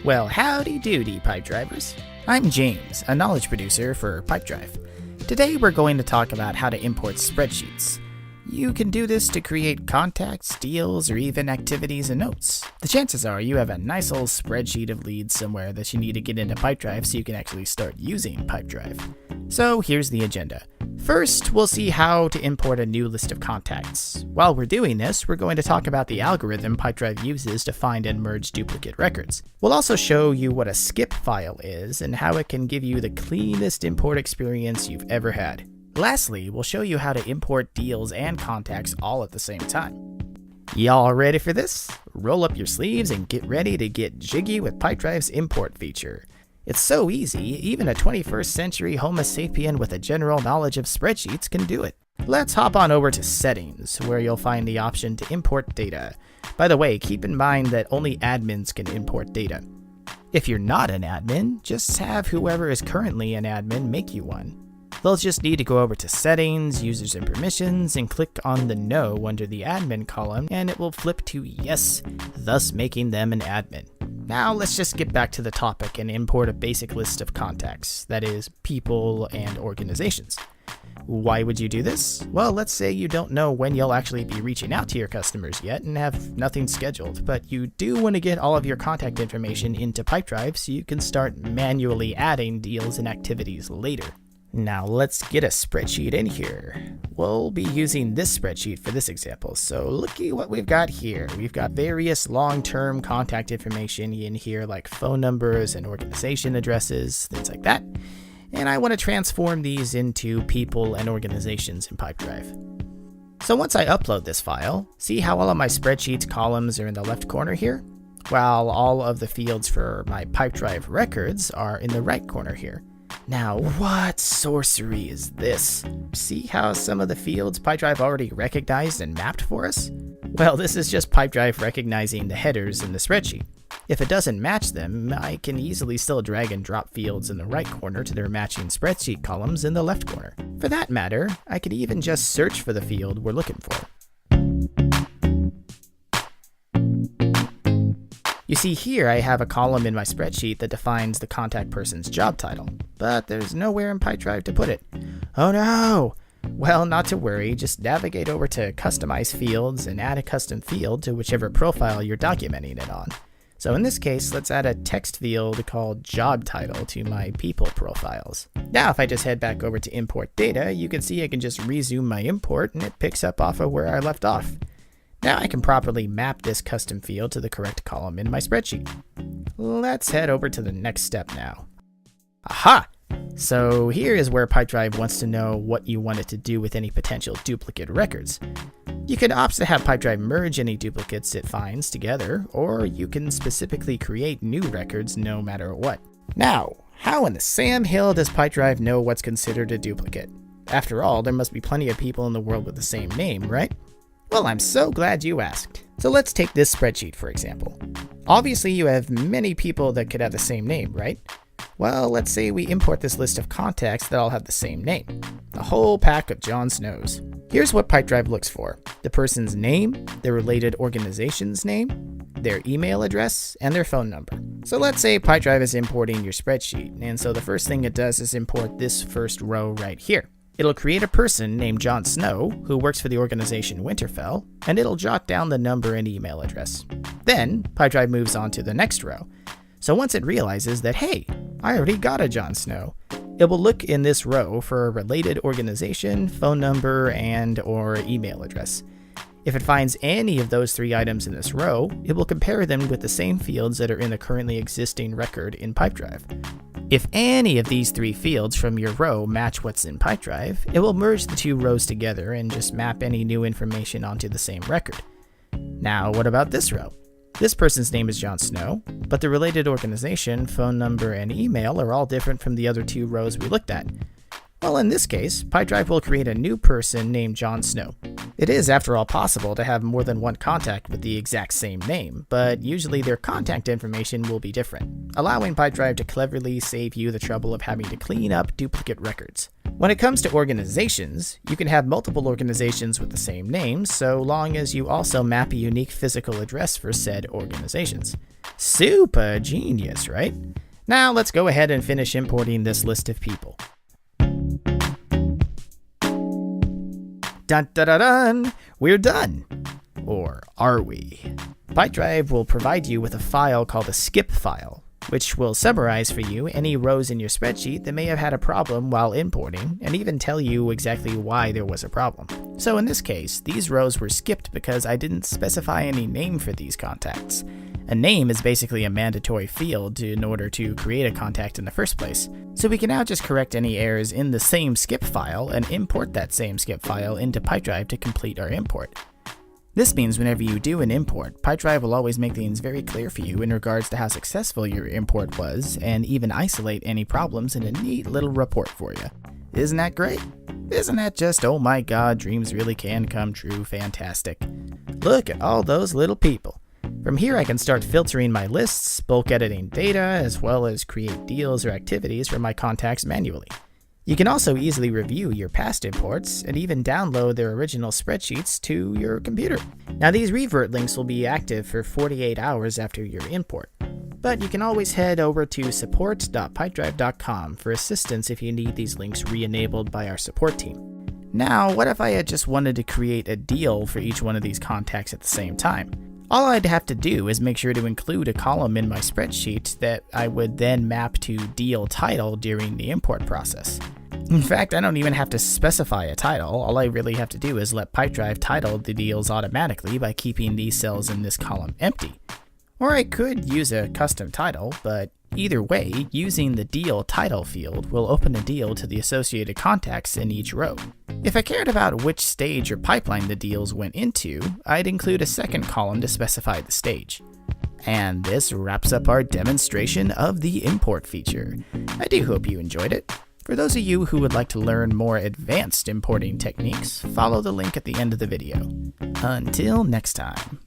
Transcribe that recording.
Well, howdy doody, pipe drivers. I'm James, a knowledge producer for Pipedrive. Today we're going to talk about how to import spreadsheets. You can do this to create contacts, deals, or even activities and notes. The chances are you have a nice old spreadsheet of leads somewhere that you need to get into Pipedrive so you can actually start using Pipedrive. So here's the agenda. First, we'll see how to import a new list of contacts. While we're doing this, we're going to talk about the algorithm Pipedrive uses to find and merge duplicate records. We'll also show you what a skip file is and how it can give you the cleanest import experience you've ever had. Lastly, we'll show you how to import deals and contacts all at the same time. Y'all ready for this? Roll up your sleeves and get ready to get jiggy with Pipedrive's import feature. It's so easy, even a 21st century Homo sapien with a general knowledge of spreadsheets can do it. Let's hop on over to Settings, where you'll find the option to import data. By the way, keep in mind that only admins can import data. If you're not an admin, just have whoever is currently an admin make you one. They'll just need to go over to Settings, Users and Permissions, and click on the No under the Admin column, and it will flip to Yes, thus making them an admin. Now let's just get back to the topic and import a basic list of contacts, that is, people and organizations. Why would you do this? Well, let's say you don't know when you'll actually be reaching out to your customers yet and have nothing scheduled, but you do want to get all of your contact information into Pipedrive so you can start manually adding deals and activities later. Now let's get a spreadsheet in here. We'll be using this spreadsheet for this example, so looky what we've got here. We've got various long-term contact information in here like phone numbers and organization addresses, things like that. And I want to transform these into people and organizations in Pipedrive. So once I upload this file, see how all of my spreadsheet's columns are in the left corner here? While all of the fields for my Pipedrive records are in the right corner here. Now, what sorcery is this? See how some of the fields Pipedrive already recognized and mapped for us? Well, this is just Pipedrive recognizing the headers in the spreadsheet. If it doesn't match them, I can easily still drag and drop fields in the right corner to their matching spreadsheet columns in the left corner. For that matter, I could even just search for the field we're looking for. You see here I have a column in my spreadsheet that defines the contact person's job title, but there's nowhere in Pipedrive to put it. Oh no! Well, not to worry, just navigate over to Customize Fields and add a custom field to whichever profile you're documenting it on. So in this case, let's add a text field called Job Title to my people profiles. Now if I just head back over to Import Data, you can see I can just resume my import and it picks up off of where I left off. Now I can properly map this custom field to the correct column in my spreadsheet. Let's head over to the next step now. Aha! So here is where Pipedrive wants to know what you want it to do with any potential duplicate records. You can opt to have Pipedrive merge any duplicates it finds together, or you can specifically create new records no matter what. Now, how in the Sam Hill does Pipedrive know what's considered a duplicate? After all, there must be plenty of people in the world with the same name, right? Well, I'm so glad you asked. So let's take this spreadsheet for example. Obviously you have many people that could have the same name, right? Well, let's say we import this list of contacts that all have the same name. A whole pack of Jon Snows. Here's what Pipedrive looks for. The person's name, their related organization's name, their email address, and their phone number. So let's say Pipedrive is importing your spreadsheet, and so the first thing it does is import this first row right here. It'll create a person named Jon Snow, who works for the organization Winterfell, and it'll jot down the number and email address. Then, Pipedrive moves on to the next row. So once it realizes that, hey, I already got a Jon Snow, it will look in this row for a related organization, phone number, and or email address. If it finds any of those three items in this row, it will compare them with the same fields that are in the currently existing record in Pipedrive. If any of these three fields from your row match what's in Pipedrive, it will merge the two rows together and just map any new information onto the same record. Now, what about this row? This person's name is Jon Snow, but the related organization, phone number, and email are all different from the other two rows we looked at. Well, in this case, Pipedrive will create a new person named Jon Snow. It is, after all, possible to have more than one contact with the exact same name, but usually their contact information will be different, allowing Pipedrive to cleverly save you the trouble of having to clean up duplicate records. When it comes to organizations, you can have multiple organizations with the same name, so long as you also map a unique physical address for said organizations. Super genius, right? Now let's go ahead and finish importing this list of people. Dun dun dun dun! We're done! Or are we? Pipedrive will provide you with a file called a skip file, which will summarize for you any rows in your spreadsheet that may have had a problem while importing, and even tell you exactly why there was a problem. So in this case, these rows were skipped because I didn't specify any name for these contacts. A name is basically a mandatory field in order to create a contact in the first place. So we can now just correct any errors in the same skip file and import that same skip file into Pipedrive to complete our import. This means whenever you do an import, Pipedrive will always make things very clear for you in regards to how successful your import was, and even isolate any problems in a neat little report for you. Isn't that great? Isn't that just, oh my god, dreams really can come true, fantastic. Look at all those little people. From here I can start filtering my lists, bulk editing data, as well as create deals or activities for my contacts manually. You can also easily review your past imports and even download their original spreadsheets to your computer. Now these revert links will be active for 48 hours after your import, but you can always head over to support.pipedrive.com for assistance if you need these links re-enabled by our support team. Now, what if I had just wanted to create a deal for each one of these contacts at the same time? All I'd have to do is make sure to include a column in my spreadsheet that I would then map to deal title during the import process. In fact, I don't even have to specify a title. All I really have to do is let Pipedrive title the deals automatically by keeping these cells in this column empty. Or I could use a custom title, but either way, using the deal title field will open a deal to the associated contacts in each row. If I cared about which stage or pipeline the deals went into, I'd include a second column to specify the stage. And this wraps up our demonstration of the import feature. I do hope you enjoyed it. For those of you who would like to learn more advanced importing techniques, follow the link at the end of the video. Until next time.